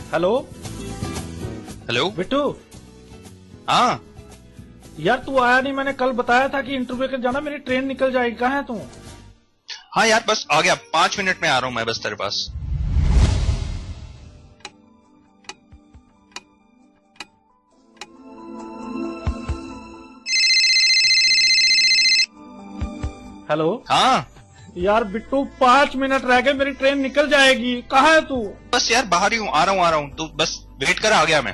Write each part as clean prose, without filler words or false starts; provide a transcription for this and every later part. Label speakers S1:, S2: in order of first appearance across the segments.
S1: Hello
S2: hello.
S1: Bittu.
S2: हाँ
S1: यार तू आया नहीं, मैंने कल बताया था कि इंटरव्यू के जाना, मेरी ट्रेन निकल जाएगी। कहाँ है तू?
S2: हाँ यार, बस आ गया, 5 मिनट में आ रहा हूँ मैं बस तेरे पास।
S1: हेलो।
S2: हाँ
S1: यार बिट्टू 5 मिनट रह गए, मेरी ट्रेन निकल जाएगी। कहाँ है तू?
S2: बस यार बाहर ही हूँ, आ रहा हूँ तू बस वेट कर, आ गया मैं।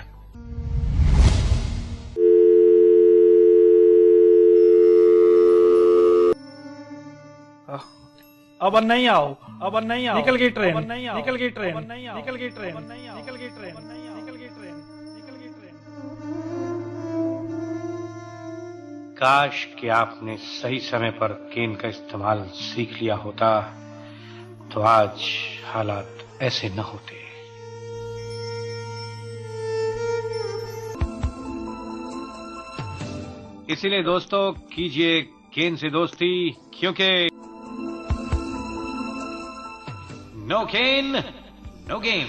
S1: अब नहीं आओ, अब नहीं आओ। निकल गई ट्रेन, निकल गई ट्रेन, निकल गई ट्रेन, निकल गई ट्रेन, निकल गई ट्रेन, निकल गई ट्रेन।
S3: काश कि आपने सही समय पर केन का इस्तेमाल सीख लिया होता तो आज हालात ऐसे न होते। इसीलिए दोस्तों कीजिए केन से दोस्ती, क्योंकि नो केन नो गेम।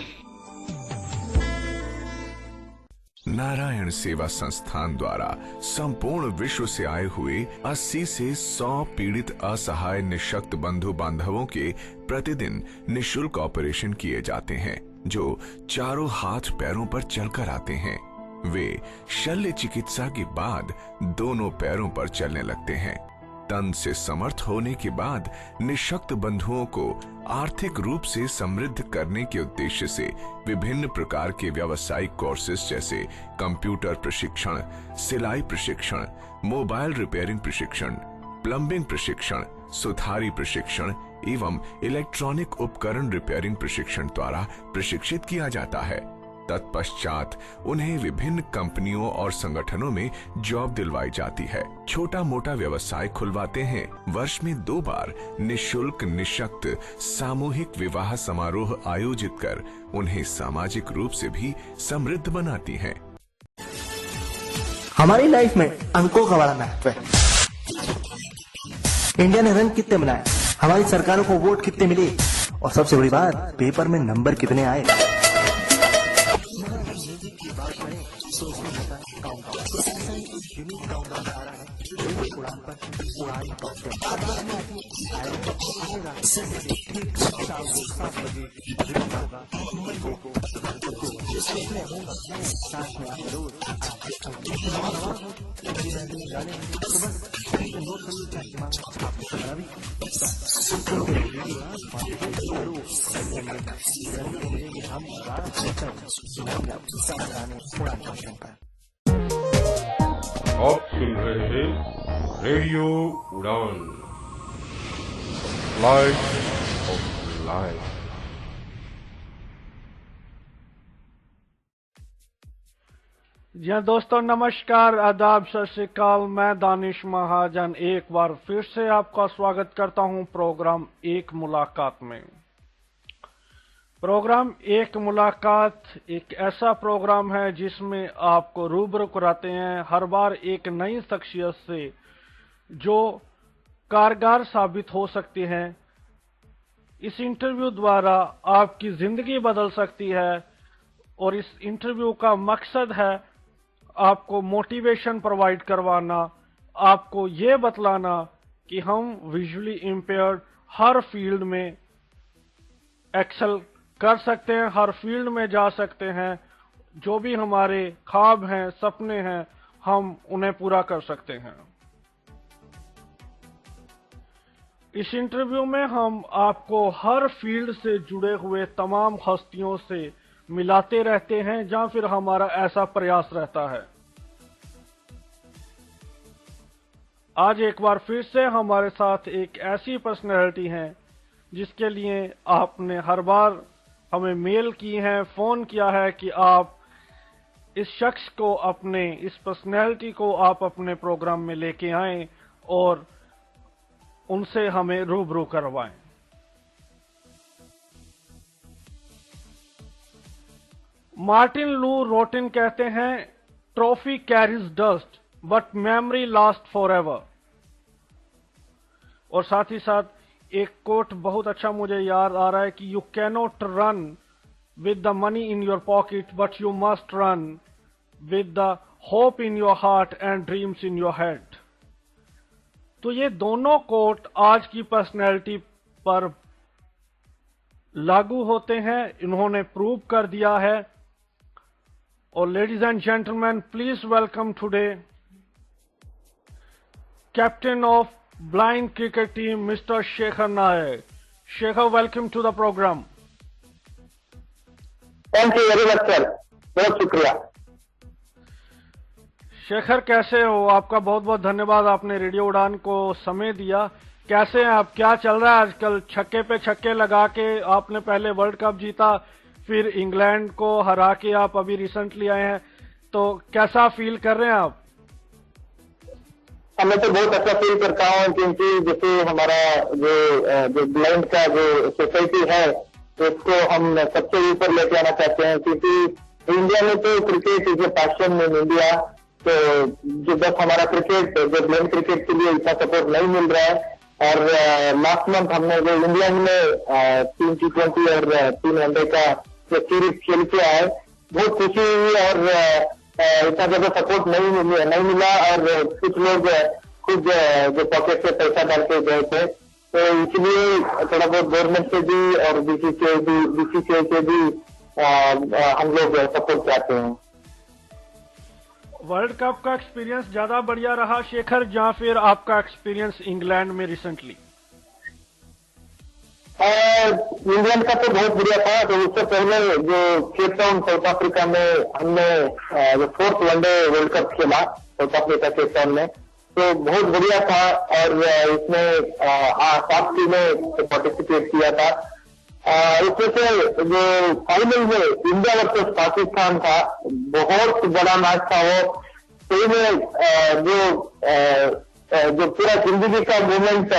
S4: नारायण सेवा संस्थान द्वारा संपूर्ण विश्व से आए हुए 80 से 100 पीड़ित असहाय निःशक्त बंधु बांधवों के प्रतिदिन निःशुल्क ऑपरेशन किए जाते हैं, जो चारों हाथ पैरों पर चलकर आते हैं। वे शल्य चिकित्सा के बाद दोनों पैरों पर चलने लगते हैं। तन से समर्थ होने के बाद निःशक्त बंधुओं को आर्थिक रूप से समृद्ध करने के उद्देश्य से विभिन्न प्रकार के व्यावसायिक कोर्सेज जैसे कंप्यूटर प्रशिक्षण, सिलाई प्रशिक्षण, मोबाइल रिपेयरिंग प्रशिक्षण, प्लम्बिंग प्रशिक्षण, सुथारी प्रशिक्षण एवं इलेक्ट्रॉनिक उपकरण रिपेयरिंग प्रशिक्षण द्वारा प्रशिक्षित किया जाता है। तत्पश्चात उन्हें विभिन्न कंपनियों और संगठनों में जॉब दिलवाई जाती है। छोटा मोटा व्यवसाय खुलवाते हैं। वर्ष में 2 बार निःशुल्क निःशक्त सामूहिक विवाह समारोह आयोजित कर उन्हें सामाजिक रूप से भी समृद्ध बनाती हैं।
S5: हमारी लाइफ में अंकों का बड़ा महत्व है। इंडिया ने रन कितने बनाए, हमारी सरकारों को वोट कितने मिले, और सबसे बड़ी बात पेपर में नंबर कितने आए।
S6: आप सुन रहे हैं रेडियो उड़ान, लाइफ ऑफ लाइफ।
S1: जी हाँ दोस्तों, नमस्कार, आदाब, सत श्री अकाल। मैं दानिश महाजन एक बार फिर से आपका स्वागत करता हूं प्रोग्राम एक मुलाकात में। प्रोग्राम एक मुलाकात एक ऐसा प्रोग्राम है जिसमें आपको रूबरू कराते हैं हर बार एक नई शख्सियत से जो कारगर साबित हो सकती है। इस इंटरव्यू द्वारा आपकी जिंदगी बदल सकती है और इस इंटरव्यू का मकसद है आपको मोटिवेशन प्रोवाइड करवाना, आपको ये बतलाना कि हम विजुअली इम्पेयर्ड हर फील्ड में एक्सेल कर सकते हैं, हर फील्ड में जा सकते हैं। जो भी हमारे ख्वाब हैं, सपने हैं, हम उन्हें पूरा कर सकते हैं। इस इंटरव्यू में हम आपको हर फील्ड से जुड़े हुए तमाम हस्तियों से मिलाते रहते हैं, या फिर हमारा ऐसा प्रयास रहता है। आज एक बार फिर से हमारे साथ एक ऐसी पर्सनैलिटी है जिसके लिए आपने हर बार हमें मेल की है, फोन किया है कि आप इस शख्स को, अपने इस पर्सनैलिटी को आप अपने प्रोग्राम में लेके आएं और उनसे हमें रूबरू करवाएं। मार्टिन लू रोटिन कहते हैं, trophy carries dust but memory last forever. और साथ ही साथ एक कोट बहुत अच्छा मुझे याद आ रहा है कि you cannot run with the money in your pocket, but you must run with the hope in your heart and dreams in your head. तो ये दोनों कोट आज की पर्सनैलिटी पर लागू होते हैं, इन्होंने प्रूव कर दिया है. और ladies and gentleman, please welcome today captain of blind cricket team mister Shekhar Nayak. Shekhar, welcome to the program.
S7: Thank you very much sir, बहुत शुक्रिया.
S1: शेखर, कैसे हो? आपका बहुत बहुत धन्यवाद, आपने रेडियो उड़ान को समय दिया. कैसे हैं आप? क्या चल रहा है आजकल? छक्के पे छक्के लगा के आपने पहले वर्ल्ड कप जीता, फिर इंग्लैंड को हरा के आप अभी रिसेंटली आए हैं, तो कैसा फील कर रहे हैं आप?
S7: मैं तो बहुत अच्छा फील करता हूँ, क्योंकि जैसे हमारा जो ब्लाइंड का जो सोसाइटी है उसको हम सबसे ऊपर लेके आना चाहते हैं, क्योंकि इंडिया में तो cricket is a passion in India. तो जो बस हमारा क्रिकेट, जो ब्लाइंड क्रिकेट के लिए इतना सपोर्ट नहीं मिल रहा है. और लास्ट मंथ हमने जो इंग्लैंड में 3 T20 और 3 वनडे का जो सीरीज खेल के आए, बहुत खुशी हुई. और इतना ज्यादा सपोर्ट नहीं मिला, और कुछ लोग खुद जो पॉकेट से पैसा डाल के गए थे, तो इसलिए थोड़ा बहुत गवर्नमेंट से भी और बीसीसीआई से भी हम लोग सपोर्ट चाहते हैं.
S1: वर्ल्ड कप का एक्सपीरियंस ज्यादा बढ़िया रहा शेखर, या फिर आपका एक्सपीरियंस इंग्लैंड में रिसेंटली?
S7: इंग्लैंड का तो बहुत बढ़िया था. तो उससे पहले जो केप टाउन साउथ अफ्रीका में हमने जो 4th वनडे वर्ल्ड कप खेला साउथ अफ्रीका केप टाउन में, तो बहुत बढ़िया था. और इसमें 7 टीमें पार्टिसिपेट किया था. इसमें से जो फाइनल में इंडिया वर्सेस पाकिस्तान था, बहुत बड़ा मैच था वो. सही में जो पूरा जिंदगी का मोमेंट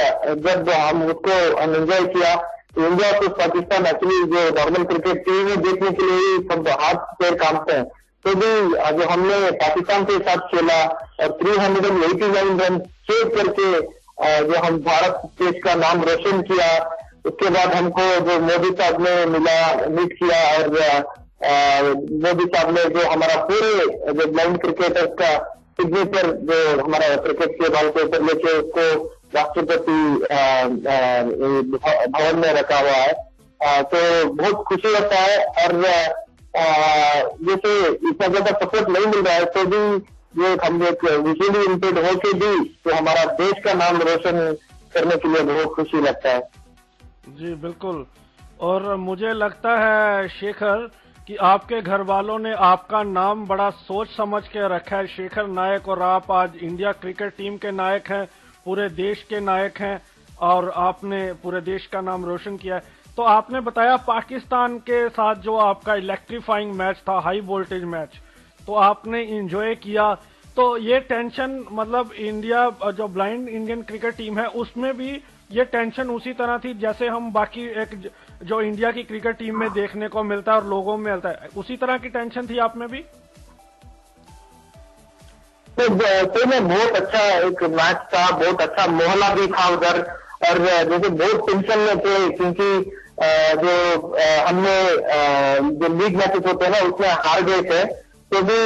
S7: जब हम उसको एंजॉय किया. इंडिया वर्सेस पाकिस्तान एक्चुअली जो नॉर्मल क्रिकेट टीवी में देखने के लिए सब हाथ पैर कांपते हैं, तो भी जो हमने पाकिस्तान के साथ खेला और 389 रन चेज करके जो हम भारत देश का नाम रोशन किया. उसके बाद हमको जो मोदी साहब ने मीट किया, और मोदी साहब ने जो हमारा पूरे जो ब्लाइंड क्रिकेटर्स का सिग्नेचर जो हमारा क्रिकेट के बॉल के ऊपर लेके उसको राष्ट्रपति भवन में रखा हुआ है. तो बहुत खुशी होता है. और जैसे इतना ज्यादा सपोर्ट नहीं मिल रहा है, तो भी जो हम लोग विजुअली इम्पेयर्ड होके भी तो हमारा देश का नाम रोशन करने के लिए बहुत खुशी लगता है.
S1: जी बिल्कुल. और मुझे लगता है शेखर कि आपके घर वालों ने आपका नाम बड़ा सोच समझ के रखा है, शेखर नायक, और आप आज इंडिया क्रिकेट टीम के नायक हैं, पूरे देश के नायक हैं, और आपने पूरे देश का नाम रोशन किया है. तो आपने बताया पाकिस्तान के साथ जो आपका इलेक्ट्रीफाइंग मैच था, हाई वोल्टेज मैच, तो आपने एंजॉय किया. तो ये टेंशन, मतलब इंडिया जो ब्लाइंड इंडियन क्रिकेट टीम है उसमें भी ये टेंशन उसी तरह थी जैसे हम बाकी एक जो इंडिया की क्रिकेट टीम में देखने को मिलता है और लोगों में मिलता है, उसी तरह की टेंशन थी आप में भी?
S7: तो में बहुत अच्छा एक मैच था, बहुत अच्छा मोहल्ला भी था उधर. और जैसे बहुत टेंशन में थे, क्योंकि जो हमने जो लीग मैचेस होते हैं ना उसमें हार गए थे, तो भी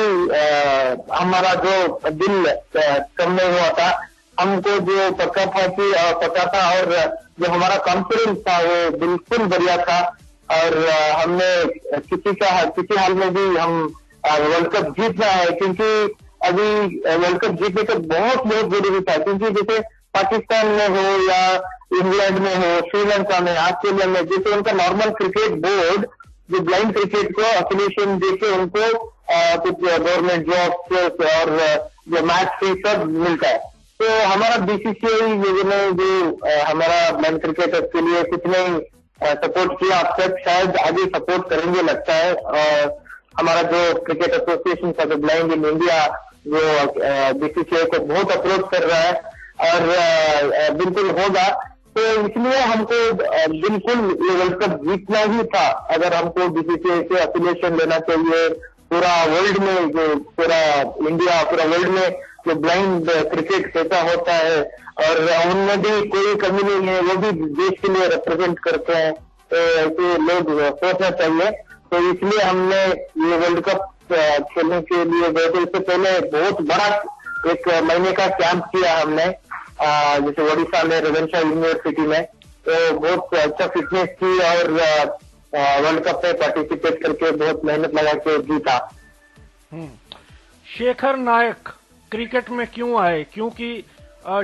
S7: हमारा जो दिल कम नहीं हुआ था. हमको जो पता था और जो हमारा कॉन्फिडेंस था वो बिल्कुल बढ़िया था. और हमने किसी हाल में भी हम वर्ल्ड कप जीतना है, क्योंकि अभी वर्ल्ड कप जीतने का बहुत जरूरी था. क्योंकि जैसे पाकिस्तान में हो या इंग्लैंड में हो, श्रीलंका में, ऑस्ट्रेलिया में, जैसे उनका नॉर्मल क्रिकेट बोर्ड जो ब्लाइंड क्रिकेट को एफिलिएशन देके उनको कुछ गवर्नमेंट जॉब और जो मैच फी सब मिलता है. तो हमारा बीसीसीआई ने जो हमारा ब्लाइंड क्रिकेटर्स के लिए कुछ नहीं सपोर्ट किया, अब तक शायद आगे सपोर्ट करेंगे लगता है. और हमारा जो क्रिकेट एसोसिएशन का जो ब्लाइंड इन इंडिया जो बीसीसीआई को बहुत अप्रोच कर रहा है, और बिल्कुल होगा. तो इसलिए हमको बिल्कुल ये वर्ल्ड कप जीतना ही था. अगर हमको बीसीसीआई से एफिलिएशन लेना चाहिए पूरा वर्ल्ड में, जो पूरा इंडिया पूरा वर्ल्ड में जो ब्लाइंड क्रिकेट कैसा होता है, और उनमें भी कोई कमी नहीं है, वो भी देश के लिए रिप्रेजेंट करते हैं. तो ऐसे लोग सोचना चाहिए. तो इसलिए हमने ये वर्ल्ड कप खेलने के लिए गए थे। इससे पहले बहुत बड़ा एक महीने का कैंप किया हमने जैसे ओडिशा में रेवेन्शा यूनिवर्सिटी में, तो बहुत अच्छा फिटनेस की और वर्ल्ड कप में पार्टिसिपेट करके बहुत मेहनत लगा के जीता।
S1: शेखर नायक क्रिकेट में क्यों आए? क्योंकि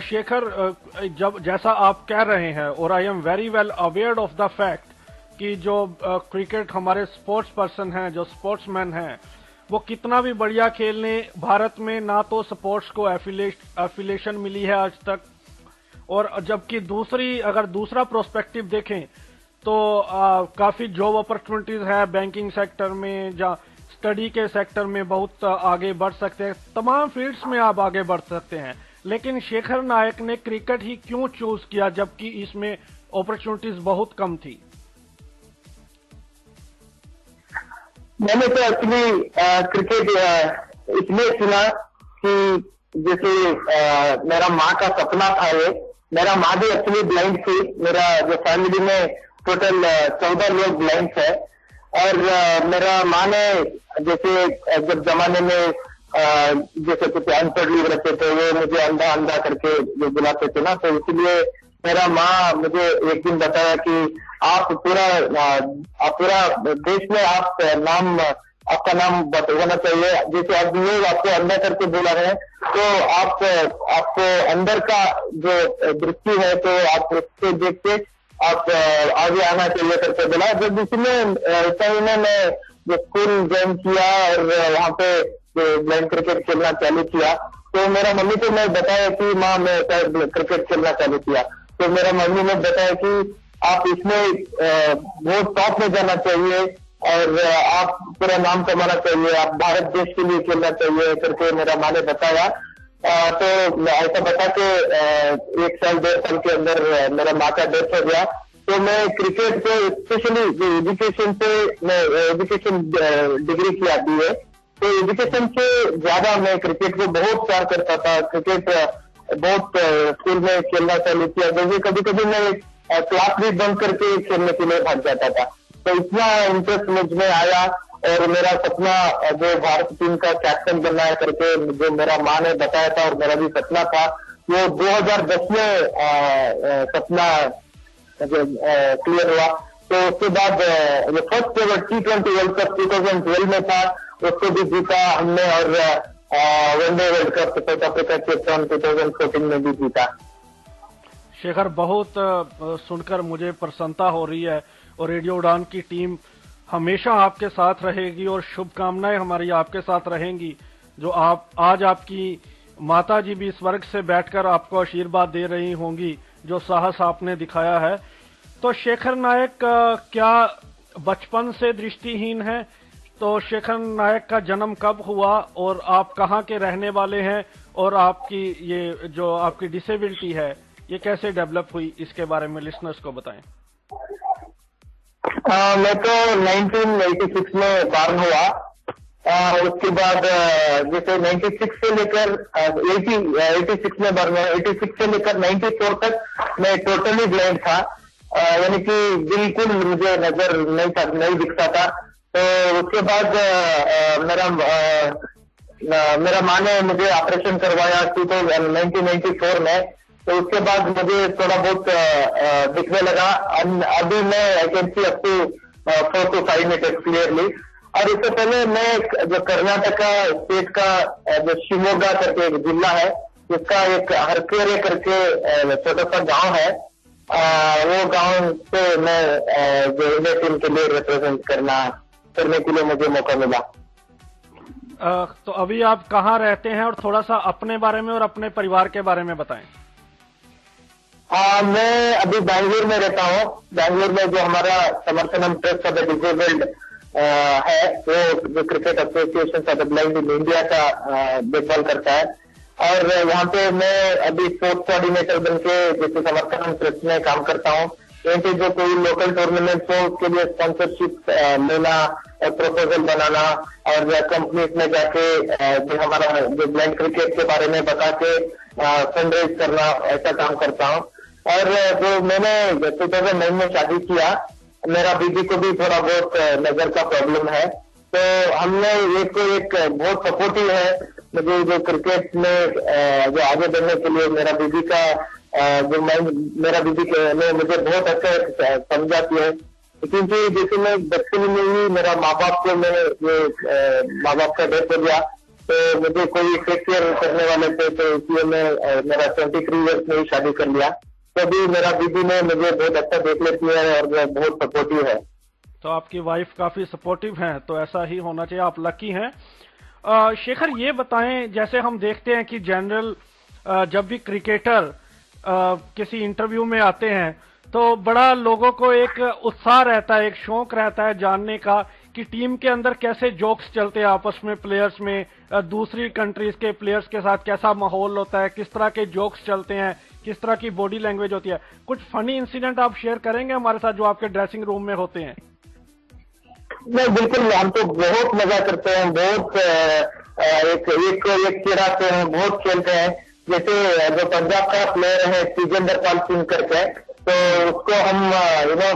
S1: शेखर जब जैसा आप कह रहे हैं, और I am very well aware of the fact कि जो क्रिकेट हमारे स्पोर्ट्स पर्सन हैं, जो स्पोर्ट्समैन हैं, वो कितना भी बढ़िया खेलने, भारत में ना तो स्पोर्ट्स को एफिलिएशन मिली है आज तक, और जबकि अगर दूसरा प्रोस्पेक्टिव देखें तो काफी जॉब अपॉर्चुनिटीज है बैंकिंग सेक्टर में, या स्टडी के सेक्टर में बहुत आगे बढ़ सकते हैं, तमाम फील्ड्स में आप आगे बढ़ सकते हैं। लेकिन शेखर नायक ने क्रिकेट ही क्यों चूज किया जबकि इसमें अपॉर्चुनिटीज बहुत कम थी?
S7: मैंने तो एक्चुअली क्रिकेट इसलिए चुना कि जैसे मेरा माँ का सपना था ये। मेरा माँ भी एक्चुअली ब्लाइंड थी, मेरा जो फैमिली में टोटल 14 लोग ब्लाइंड है, और मेरा माँ ने जैसे जब जमाने में जैसे कुछ अनपढ़ लोग रहते थे वो मुझे अंधा अंधा करके जो बुलाते थे ना, तो इसलिए मेरा माँ मुझे एक दिन बताया कि आप पूरा देश में आप आपका नाम होना चाहिए। जैसे अब लोग आपको अंदर करके बुला रहे हैं, तो आपको अंदर का जो दृष्टि है तो आप उससे देख के आप आगे आना चाहिए करके बोला। जब इसमें मैंने जो स्कूल ज्वाइन किया और वहाँ पे ब्लाइंड क्रिकेट खेलना चालू किया, तो मेरा मम्मी को मैं बताया कि माँ मैं क्रिकेट खेलना चालू किया, तो मेरा मम्मी ने बताया कि आप इसमें बहुत टॉप में जाना चाहिए और आप पूरा नाम कमाना चाहिए, आप भारत देश के लिए खेलना चाहिए करके मेरा माँ ने बताया। तो ऐसा बता के 1 साल 1.5 साल के अंदर मेरा माँ का डेथ हो गया। तो मैं क्रिकेट को स्पेशली एजुकेशन से मैं एजुकेशन डिग्री किया BA, तो एजुकेशन से ज्यादा मैं क्रिकेट को बहुत प्यार करता था। क्रिकेट बहुत स्कूल में खेलना चालू किया, जैसे कभी कभी मैं क्लास भी बंद करके खेलने के लिए भाग जाता था। तो इतना इंटरेस्ट मुझ में आया और मेरा सपना जो भारत टीम का कैप्टन बनना है करके जो मेरा माँ ने बताया था और मेरा भी सपना था, वो 2010 में सपना क्लियर हुआ। तो उसके बाद जो first ever T20 world cup 2012 में था, उसको भी जीता हमने, और one day world cup south Africa के 2014 में भी जीता।
S1: शेखर, बहुत सुनकर मुझे प्रसन्नता हो रही है, और रेडियो उड़ान की टीम हमेशा आपके साथ रहेगी और शुभकामनाएं हमारी आपके साथ रहेंगी। जो आप आज आपकी माता जी भी स्वर्ग से बैठकर आपको आशीर्वाद दे रही होंगी, जो साहस आपने दिखाया है। तो शेखर नायक क्या बचपन से दृष्टिहीन है? तो शेखर नायक का जन्म कब हुआ और आप कहाँ के रहने वाले हैं, और आपकी ये जो आपकी डिसेबिलिटी है ये कैसे डेवलप हुई, इसके बारे में लिसनर्स को बताएं।
S7: मैं तो 1986 में बॉर्न हुआ, उसके बाद जैसे 96 से लेकर 86 में बॉर्न हुआ, 86 से लेकर 94 तक मैं टोटली ब्लाइंड था, यानी कि बिल्कुल मुझे नजर नहीं दिखता था। तो उसके बाद मेरा माँ ने मुझे ऑपरेशन करवाया 1994 में। तो उसके बाद मुझे थोड़ा बहुत दिखने लगा। अभी मैं I can see up to 4 to 5 metre clearly. और इससे पहले मैं जो कर्नाटका स्टेट का जो शिवमोगा करके एक जिला है, जिसका एक हरकेरे करके छोटा सा गांव है, वो गांव से मैं जो इंडिया टीम के लिए रिप्रेजेंट करने के लिए मुझे मौका मिला।
S1: तो अभी आप कहाँ रहते हैं, और थोड़ा सा अपने बारे में और अपने परिवार के बारे में बताएं।
S7: मैं अभी बैंगलोर में रहता हूँ। बैंगलोर में जो हमारा Samarthanam trust for the disabled है, वो जो cricket association for the blind in India का देखभाल करता है, और वहाँ पे मैं अभी स्पोर्ट्स कोऑर्डिनेटर बन के जैसे समर्थनम ट्रस्ट में काम करता हूँ। यहीं पे जो कोई लोकल टूर्नामेंट हो उसके लिए स्पॉन्सरशिप लेना, प्रपोजल बनाना, और कंपनीज में जाके जो हमारा जो ब्लाइंड क्रिकेट के बारे में बता के फंड रेज करना, ऐसा काम करता हूँ। और जो मैंने 2009 में शादी किया, मेरा बीबी को भी थोड़ा बहुत नजर का प्रॉब्लम है, तो हमने एक को एक बहुत सपोर्टिव है मुझे जो क्रिकेट में जो आगे बढ़ने के लिए। मेरा बीबी का जो मेरा बीबी ने मुझे बहुत अच्छा समझाती है, क्योंकि जैसे मैं बचपन में ही मेरा माँ बाप को माँ बाप का डेथ हो गया, तो मुझे कोई टेक केयर करने वाले थे, तो इसलिए मैं मेरा 23 ईयर्स में ही शादी कर लिया। तो अभी मेरा बीबी ने मुझे बहुत अच्छा देख लेती है और बहुत सपोर्टिव है।
S1: तो आपकी वाइफ काफी सपोर्टिव हैं, तो ऐसा ही होना चाहिए, आप लकी हैं। शेखर ये बताएं, जैसे हम देखते हैं कि जनरल जब भी क्रिकेटर किसी इंटरव्यू में आते हैं तो बड़ा लोगों को एक उत्साह रहता है, एक शौक रहता है जानने का कि टीम के अंदर कैसे जोक्स चलते हैं आपस में, प्लेयर्स में, दूसरी कंट्रीज के प्लेयर्स के साथ कैसा माहौल होता है, किस तरह के जोक्स चलते हैं, किस तरह की बॉडी लैंग्वेज होती है। कुछ फनी इंसिडेंट आप शेयर करेंगे हमारे साथ जो आपके ड्रेसिंग रूम में होते हैं?
S7: नहीं, बिल्कुल, हम तो बहुत मजा करते हैं, बहुत एक चिढ़ाते हैं, बहुत खेलते हैं। जैसे जो पंजाब का प्लेयर है तेजेंद्र पाल सिंह करके, तो उसको हम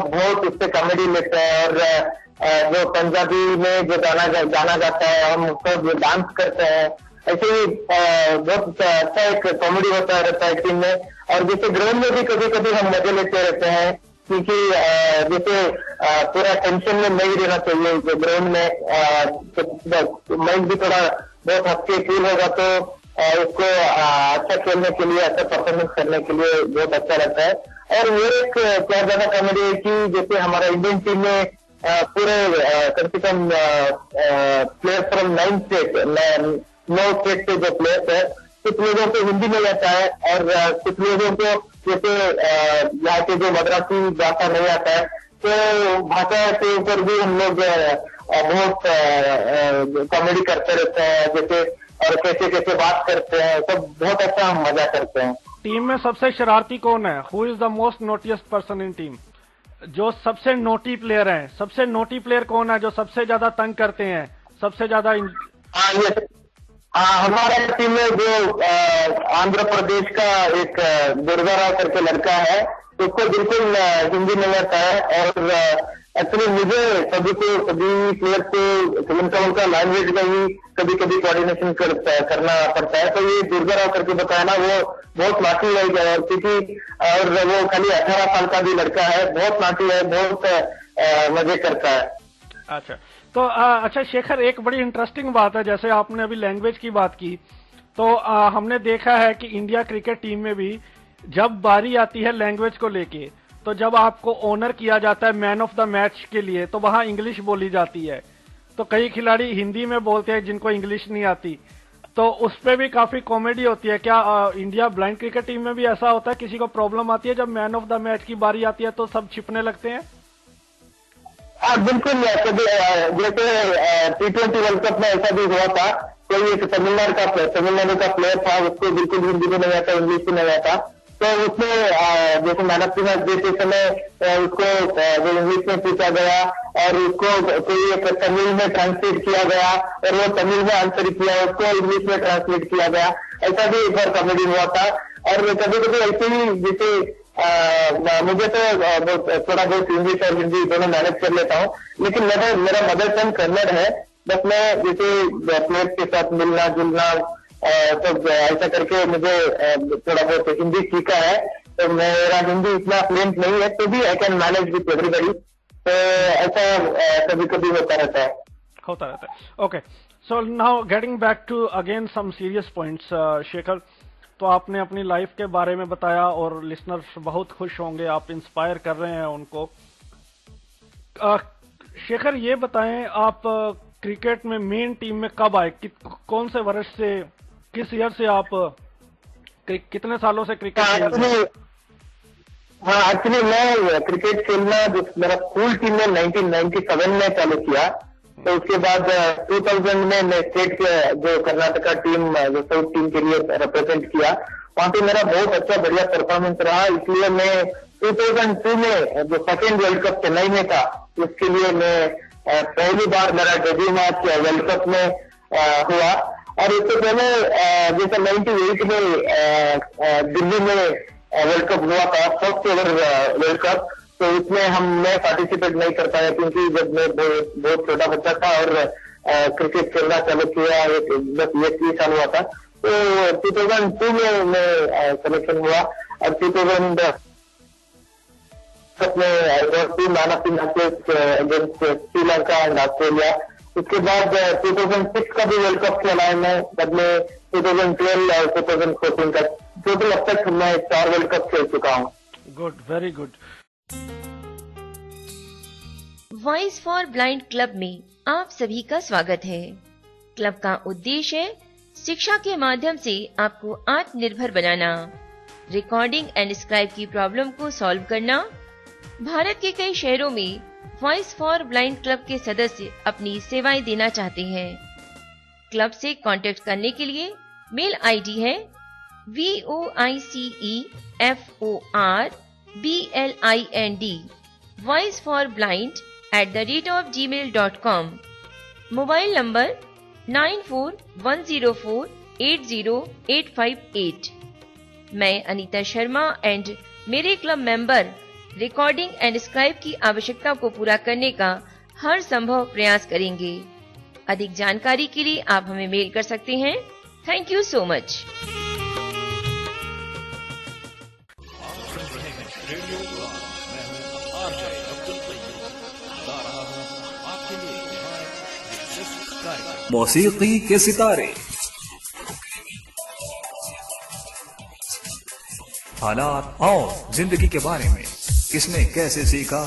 S7: बहुत उससे कॉमेडी लेते हैं, और जो पंजाबी में जो गाना गाता है हम उसको डांस करते हैं। ऐसे ही बहुत अच्छा एक कॉमेडी होता रहता है टीम में। और जैसे ग्राउंड में भी कभी कभी हम मजे लेते रहते हैं, क्योंकि जैसे पूरा टेंशन में नहीं रहना चाहिए। जो ग्राउंड में माइंड भी थोड़ा बहुत हल्के फील होगा, तो उसको अच्छा खेलने के लिए, अच्छा परफॉर्मेंस करने के लिए बहुत अच्छा रहता है। और ये एक क्या ज्यादा कॉमेडी है कि जैसे हमारा इंडियन टीम में पूरे कम से कम प्लेयर फ्रॉम 9 स्टेट के जो प्लेयर्स है, कुछ लोगों को हिंदी में आता है और कुछ लोगों को जैसे यहाँ के जो मद्रासी भाषा नहीं आता है, तो भाषा के ऊपर भी हम लोग बहुत कॉमेडी करते रहते हैं, जैसे और कैसे कैसे बात करते हैं, सब बहुत अच्छा हम मजा करते हैं।
S1: टीम में सबसे शरारती कौन है? Who is the most naughtiest person in team? जो सबसे नोटी प्लेयर है, सबसे नोटी प्लेयर कौन है जो सबसे ज्यादा तंग करते हैं, सबसे ज्यादा?
S7: हमारे टीम में जो आंध्र प्रदेश का एक दुर्गाराव करके लड़का है, उसको बिल्कुल हिंदी नहीं आता है। और एक्चुअली मुझे सभी प्लेयर से उनका लैंग्वेज का ही कभी कभी कोऑर्डिनेशन करना पड़ता है। तो ये दुर्गाराव करके बताया ना, वो बहुत नाटी है, क्योंकि और वो खाली 18 साल का भी लड़का है, बहुत नाटी है, बहुत मजे करता है।
S1: अच्छा, तो अच्छा शेखर, एक बड़ी इंटरेस्टिंग बात है, जैसे आपने अभी लैंग्वेज की बात की, तो हमने देखा है कि इंडिया क्रिकेट टीम में भी जब बारी आती है लैंग्वेज को लेके, तो जब आपको ऑनर किया जाता है मैन ऑफ द मैच के लिए, तो वहां इंग्लिश बोली जाती है। तो कई खिलाड़ी हिंदी में बोलते हैं जिनको इंग्लिश नहीं आती, तो उस पर भी काफी कॉमेडी होती है। क्या इंडिया ब्लाइंड क्रिकेट टीम में भी ऐसा होता है, किसी को प्रॉब्लम आती है जब मैन ऑफ द मैच की बारी आती है तो सब छिपने लगते हैं?
S7: बिल्कुल, जैसे T20 वर्ल्ड कप में ऐसा भी हुआ था। कोई एक तमिलनाडु का प्लेयर था, उसको बिल्कुल हिंदी में नहीं आता, इंग्लिश में नहीं आता, तो उसने जैसे मैन ऑफ द मैच देते समय उसको जो इंग्लिश में पूछा गया और उसको कोई एक तमिल में ट्रांसलेट किया गया और वो तमिल में आंसर किया, उसको इंग्लिश में ट्रांसलेट किया गया। ऐसा भी एक बार कॉमेडी हुआ था। और कभी कभी ऐसे ही जैसे मुझे तो थोड़ा बहुत इंग्लिश और हिंदी दोनों मैनेज कर लेता हूँ, लेकिन मेरा मदर टंग कन्नड़ है। बस मैं जैसे प्लेयर्स के साथ मिलना जुलना तो ऐसा करके मुझे थोड़ा बहुत हिंदी सीखा है, तो मेरा हिंदी इतना फ्लुएंट नहीं है, तो भी I can manage with everybody. तो ऐसा कभी कभी होता रहता है।
S1: Okay, so now getting back to again some serious points. Shekhar, तो आपने अपनी लाइफ के बारे में बताया और लिसनर्स बहुत खुश होंगे, आप इंस्पायर कर रहे हैं उनको। शेखर ये बताएं, आप क्रिकेट में मेन टीम में कब आए? कौन से वर्ष से, किस ईयर से आप कितने सालों से क्रिकेट खेल रहे हैं?
S7: हाँ, एक्चुअली मैं क्रिकेट खेलना मेरा स्कूल टीम में 1997 में चालू किया, तो उसके बाद 2000 में मैं स्टेट के जो कर्नाटका टीम जो साउथ टीम के लिए रिप्रेजेंट किया, वहां पे मेरा बहुत अच्छा बढ़िया परफॉर्मेंस रहा। इसलिए मैं 2002 में जो सेकेंड वर्ल्ड कप चेन्नई में था, उसके लिए मैं पहली बार मेरा डेब्यू मैच वर्ल्ड कप में हुआ। और इससे पहले जैसे 98 में दिल्ली में वर्ल्ड कप हुआ था, फर्स्ट एवर वर्ल्ड कप, तो उसमें मैं पार्टिसिपेट नहीं कर पाया, क्योंकि जब मैं बहुत छोटा बच्चा था और क्रिकेट खेलना चालू किया, बस 20 साल हुआ था। तो 2002 में मैं सिलेक्शन हुआ और 2000 में two man of the matches against Sri Lanka and Australia. उसके बाद 2006 का भी वर्ल्ड कप खेला है मैं, बाद में 2012 और 2014 का टोटल अब तक मैं 4 वर्ल्ड कप खेल चुका हूँ।
S1: Good, very good.
S8: Voice for blind club में आप सभी का स्वागत है। क्लब का उद्देश्य है शिक्षा के माध्यम से आपको आत्मनिर्भर बनाना, रिकॉर्डिंग एंड स्क्राइब की प्रॉब्लम को सॉल्व करना। भारत के कई शहरों में वॉइस फॉर ब्लाइंड क्लब के सदस्य अपनी सेवाएं देना चाहते हैं। क्लब से कांटेक्ट करने के लिए मेल आईडी है voiceforblind voiceforblind@gmail.com। Mobile number 9410480858। मैं अनीता शर्मा एंड मेरे club member recording and scribe की आवश्यकता को पूरा करने का हर संभव प्रयास करेंगे। अधिक जानकारी के लिए आप हमें मेल कर सकते हैं। Thank you so much.
S9: मौसीकी के सितारे, हालात और जिंदगी के बारे में, किसने कैसे सीखा,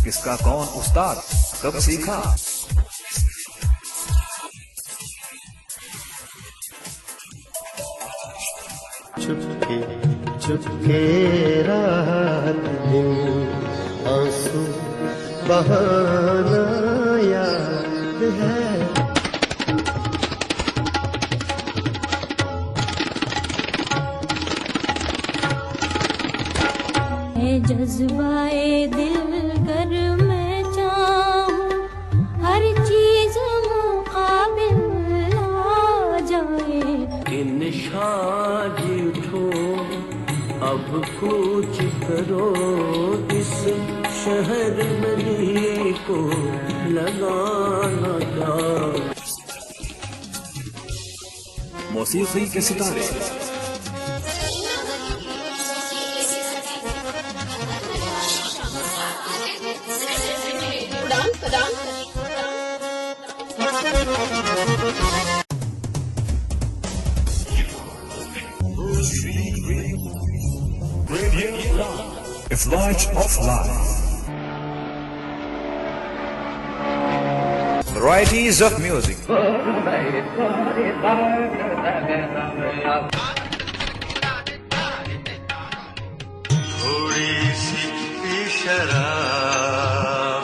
S9: किसका कौन उस्ताद, कब सीखा।
S10: चुपके चुपके रात दिन आंसू बहाना याद है।
S11: जज्बाए दिल कर मैं चाहूं हर चीज मुकाबिल आ जाए।
S10: इन शाज उठो अब कुछ करो, इस शहर में को लगाना था।
S9: मौसीकी के सितारे। A flight of life. Varieties of music.
S10: थोड़ी सी शराब,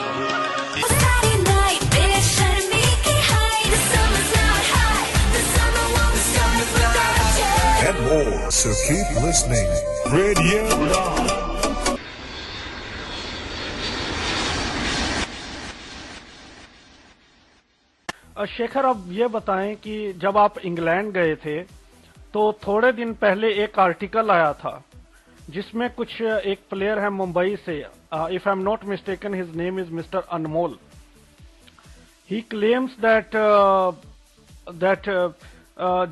S9: and more. So keep listening. Radio Udan.
S1: Shekhar, अब ये बताएं कि जब आप इंग्लैंड गए थे तो थोड़े दिन पहले एक आर्टिकल आया था जिसमें कुछ एक प्लेयर है मुंबई से, if I am not mistaken his name is mister Anmol. He claims that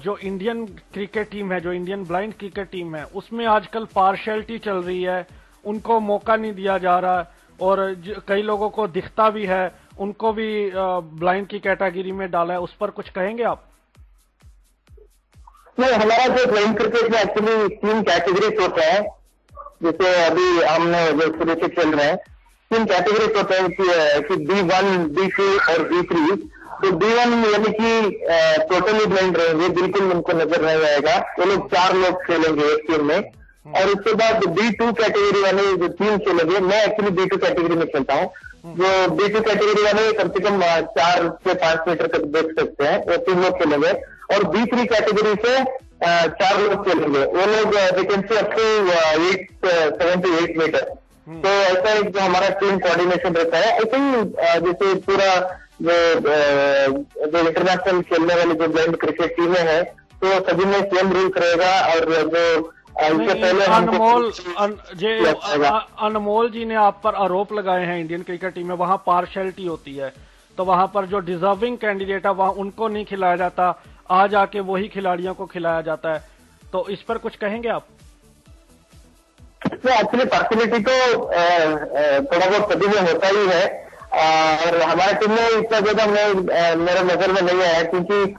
S1: जो इंडियन क्रिकेट टीम है, जो इंडियन ब्लाइंड क्रिकेट टीम है, उसमें आजकल पार्शियलिटी चल रही है, उनको मौका नहीं दिया जा रहा और कई लोगों को दिखता भी है, उनको भी ब्लाइंड की कैटेगरी में डाला है। उस पर कुछ कहेंगे आप?
S7: नहीं, हमारा जो ब्लाइंड क्रिकेट में एक्चुअली 3 कैटेगरीज होते हैं। जैसे अभी हमने जो शुरू से खेल रहे हैं 3 कैटेगरीज होते हैं कि D1, D2 और D3। तो D1 यानी कि टोटली ब्लाइंड रहेंगे, बिल्कुल उनको नजर नहीं आएगा, वो लोग 4 लोग खेलेंगे एक टीम में। और उसके बाद D2 कैटेगरी वाले जो 3 खेलेंगे, मैं एक्चुअली D2 कैटेगरी में खेलता हूँ। जो D2 कैटेगरी वाले कम से कम 4 से 5 मीटर तक देख सकते हैं, वो 3 लोग खेलेंगे। और D3 कैटेगरी से 4 लोग खेलेंगे, वो लोग vacancy up to 7 to 8 metre. तो ऐसा एक जो हमारा टीम कोऑर्डिनेशन रहता है। आई थिंक जैसे पूरा जो इंटरनेशनल खेलने वाली जो ब्लाइंड क्रिकेट टीमें हैं, तो सभी में सेम रूल्स रहेगा। और जो इससे पहले
S1: अनमोल जी ने आप पर आरोप लगाए हैं इंडियन क्रिकेट टीम में वहां पार्शियलिटी होती है, तो वहां पर जो डिजर्विंग कैंडिडेट है वहां उनको नहीं खिलाया जाता, आज आके वही खिलाड़ियों को खिलाया जाता है, तो इस पर कुछ कहेंगे आप?
S7: एक्चुअली पार्शियलिटी तो थोड़ा बहुत सभी में होता ही है, और हमारे टीम में इतना ज्यादा मेरे नजर में नहीं आया, क्योंकि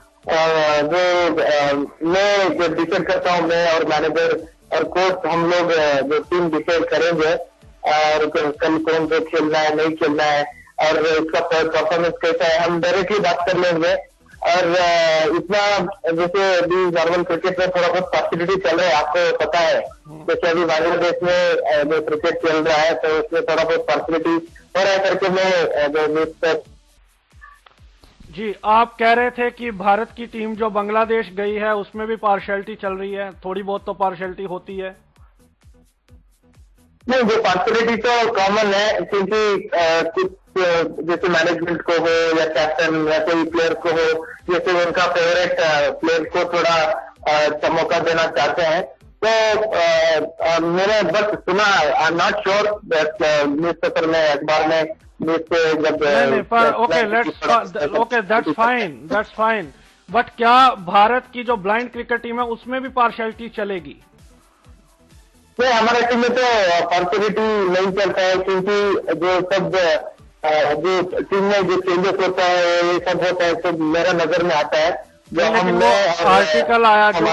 S7: मैं जो डिसाइड करता हूँ, मैं और मैनेजर और कोच हम लोग जो टीम डिसाइड करेंगे और कल कौन से खेलना है नहीं खेलना है और इसका परफॉर्मेंस कैसा है हम डायरेक्टली बात कर लेंगे। और इतना जैसे अभी नॉर्मल क्रिकेट में थोड़ा बहुत फैसिलिटी चल रहा है, आपको पता है, जैसे अभी बांग्लादेश में जो क्रिकेट चल रहा है तो उसमें थोड़ा बहुत फैसिलिटी हो रहा है करके मैं
S1: जी। आप कह रहे थे कि भारत की टीम जो बांग्लादेश गई है उसमें भी पार्शियलिटी चल रही है, थोड़ी बहुत तो पार्शियलिटी होती है।
S7: नहीं, जो पार्शियलिटी तो कॉमन है, क्योंकि कुछ जैसे मैनेजमेंट को हो या कैप्टन या कोई प्लेयर को हो, जैसे उनका फेवरेट प्लेयर को थोड़ा मौका देना चाहते हैं, तो मैंने बस सुना, I am not sure news paper में अखबार में
S1: ओके दैट्स फाइन बट क्या भारत की जो ब्लाइंड क्रिकेट टीम है उसमें भी पार्शियलिटी चलेगी?
S7: नहीं, हमारे टीम में तो पार्शियलिटी नहीं चलता है, क्योंकि जो सब जो टीम में जो चेंजेस होता है ये सब होता है तो मेरा नजर में आता है।
S1: लेकिन वो आर्टिकल आया जो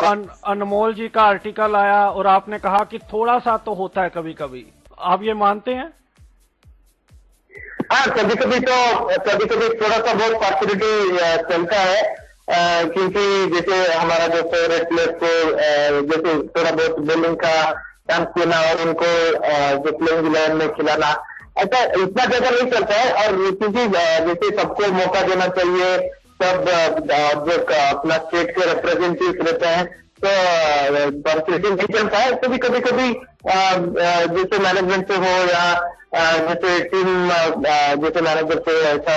S1: अनमोल जी का आर्टिकल आया और आपने कहा कि थोड़ा सा तो होता है कभी कभी, आप ये मानते हैं?
S7: हाँ, कभी कभी थोड़ा सा बहुत पार्शियलिटी चलता है, क्योंकि जैसे हमारा जो फेवरेट प्लेयर को जैसे थोड़ा बहुत बॉलिंग का चांस देना और उनको जो प्लेइंग इलेवन में खिलाना, ऐसा इतना ज्यादा नहीं चलता है। और क्योंकि जैसे सबको मौका देना चाहिए, सब जो अपना स्टेट के रिप्रेजेंटेटिव रहते हैं, तो पार्शियलिटी नहीं चलता है। कभी कभी जैसे मैनेजमेंट से हो या जैसे टीम जैसे मैनेजर से ऐसा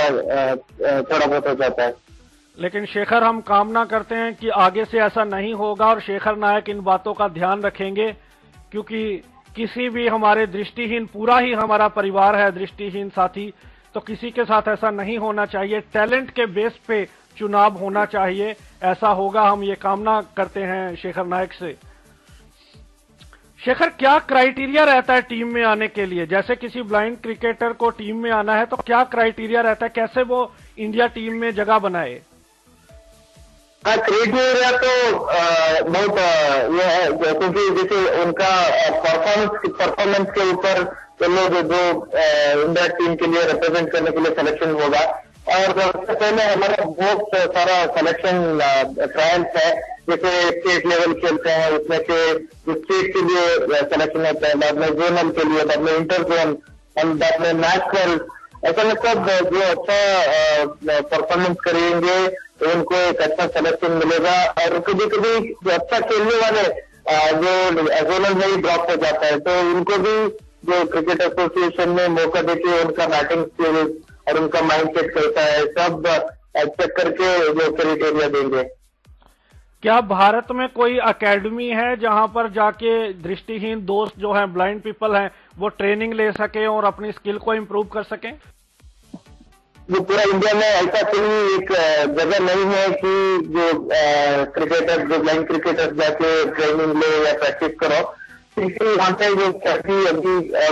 S7: थोड़ा बहुत हो जाता है।
S1: लेकिन शेखर, हम कामना करते हैं कि आगे से ऐसा नहीं होगा और शेखर नायक इन बातों का ध्यान रखेंगे, क्योंकि किसी भी हमारे दृष्टिहीन, पूरा ही हमारा परिवार है दृष्टिहीन साथी, तो किसी के साथ ऐसा नहीं होना चाहिए। टैलेंट के बेस पे चुनाव होना चाहिए, ऐसा होगा, हम ये कामना करते हैं शेखर नायक से। शेखर, क्या क्राइटेरिया रहता है टीम में आने के लिए? जैसे किसी ब्लाइंड क्रिकेटर को टीम में आना है तो क्या क्राइटेरिया रहता है, कैसे वो इंडिया टीम में जगह बनाए?
S7: क्राइटेरिया तो बहुत ये है, क्योंकि जैसे उनका परफॉर्मेंस के ऊपर तो लोग जो इंडिया टीम के लिए रिप्रेजेंट करने के लिए सिलेक्शन होगा। और सबसे पहले हमारा बहुत सारा सिलेक्शन ट्रायल्स है, जैसे स्टेट लेवल खेलते हैं उसमें से स्टेट के लिए सिलेक्शन होता है, बाद में जोनल के लिए, बाद में इंटर जोन और बाद में नेशनल, ऐसा में सब जो अच्छा परफॉर्मेंस करेंगे उनको एक अच्छा सिलेक्शन मिलेगा। और कभी कभी जो अच्छा खेलने वाले जो जोनल में ही ड्रॉप हो जाता है, तो उनको भी जो क्रिकेट एसोसिएशन में मौका देके उनका बैटिंग स्किल्स और उनका माइंडसेट कैसा है सब चेक करके जो क्राइटेरिया देंगे।
S1: क्या भारत में कोई एकेडमी है जहां पर जाके दृष्टिहीन दोस्त जो हैं, ब्लाइंड पीपल हैं, वो ट्रेनिंग ले सके और अपनी स्किल को इम्प्रूव कर सकें?
S7: जो पूरा इंडिया में ऐसा कोई एक जगह नहीं है कि जो क्रिकेटर, जो ब्लाइंड क्रिकेटर जाके ट्रेनिंग ले या प्रैक्टिस करो, क्योंकि वहाँ पे जो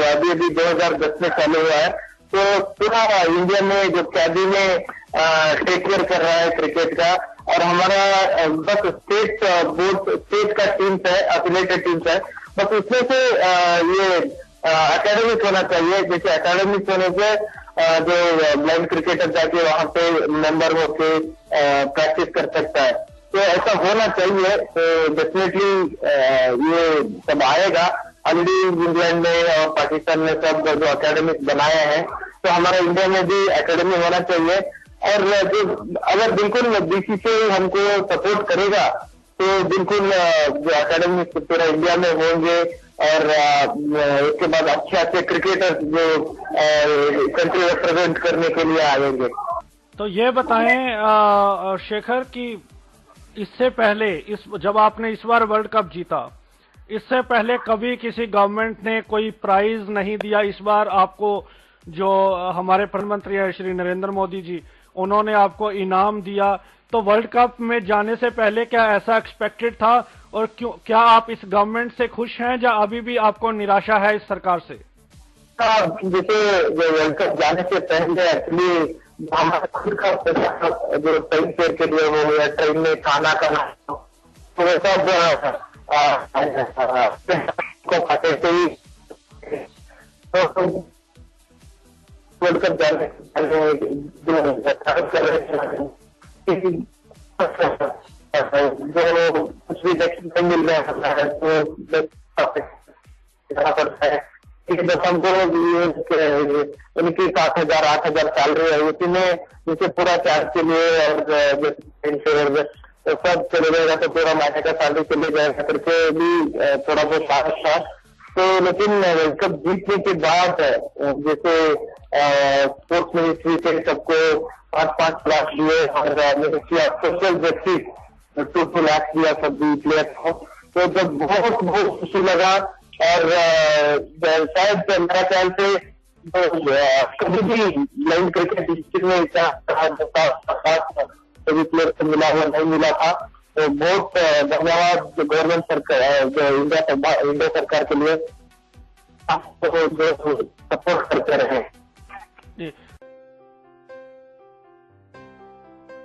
S7: अभी 2010 में चालू हुआ है, तो पूरा इंडिया में जो कैदी में टेक केयर कर रहा है क्रिकेट का। और हमारा बस स्टेट का टीम्स है, एफिलिएटेड टीम्स है, बस उसमें से ये अकेडमिक होना चाहिए। जैसे अकेडमिक होने से जो ब्लाइंड क्रिकेटर जाके वहाँ पे मेंबर होके प्रैक्टिस कर सकता है, तो ऐसा होना चाहिए। तो डेफिनेटली ये सब आएगा। ऑलरेडी इंग्लैंड में और पाकिस्तान में सब जो अकेडमिक बनाए हैं, तो हमारा इंडिया में भी अकेडमी होना चाहिए। और जो अगर बिल्कुल बीसीसीआई हमको सपोर्ट करेगा तो बिल्कुल जो अकेडमी पूरा इंडिया में होंगे और उसके बाद अच्छे क्रिकेटर जो कंट्री रिप्रेजेंट करने के लिए आएंगे।
S1: तो ये बताएं शेखर कि इससे पहले जब आपने इस बार वर्ल्ड कप जीता, इससे पहले कभी किसी गवर्नमेंट ने कोई प्राइज नहीं दिया। इस बार आपको जो हमारे प्रधानमंत्री है श्री नरेंद्र मोदी जी, उन्होंने आपको इनाम दिया। तो वर्ल्ड कप में जाने से पहले क्या ऐसा एक्सपेक्टेड था, और क्यों, क्या आप इस गवर्नमेंट से खुश हैं या अभी भी आपको निराशा है इस सरकार से?
S7: जैसे जो वर्ल्ड कप जाने से पहले एक्चुअली हमारा खुद का जो ट्रेन फेयर के लिए हो या ट्रेन में खाना खाना, तो वो सब को खाते से ही वर्ल्ड कप जाने से पहले कर रहे जो कुछ भी नहीं मिल रहा है तो पड़ता है। जब हमको उनकी 7,000 8,000 सैलरी है, उसी में जैसे पूरा चार्ज के लिए और सब चले जाएगा तो पूरा महीने का सैलरी चले जाएगा करके भी थोड़ा बहुत साहस था। तो लेकिन वर्ल्ड कप जीतने के बाद जैसे स्पोर्ट्स मिनिस्ट्री से सबको 5-5 लाख दिए और सोशल जस्टिस 2 लाख दिया सभी प्लेयर को। तो जब बहुत बहुत खुशी लगा, और शायद मेरा ख्याल से कभी भी ब्लाइंड क्रिकेट हिस्ट्री में इतना सभी प्लेयर को मिला हुआ नहीं मिला था। तो बहुत धन्यवाद गवर्नमेंट सरकार, जो इंडिया सरकार के लिए जो सपोर्ट करते रहे।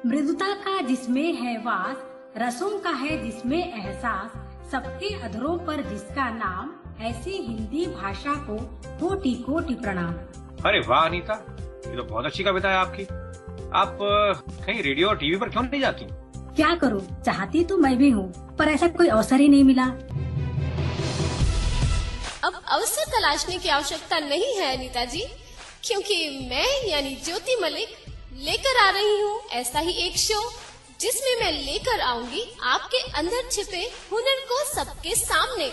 S12: मृदुता का जिसमें है वास, रसों का है जिसमें एहसास, सबके अधरों पर जिसका नाम, ऐसी हिंदी भाषा को कोटि कोटि प्रणाम।
S3: अरे वाह अनीता, ये तो बहुत अच्छी कविता है आपकी। आप कहीं रेडियो और टीवी पर क्यों नहीं जाती?
S12: क्या करूं, चाहती तो मैं भी हूं, पर ऐसा कोई अवसर ही नहीं मिला।
S13: अब अवसर तलाशने की आवश्यकता नहीं है अनीता जी, क्योंकि मैं यानी ज्योति मलिक लेकर आ रही हूँ ऐसा ही एक शो, जिसमें मैं लेकर आऊंगी आपके अंदर छिपे हुनर को सबके सामने।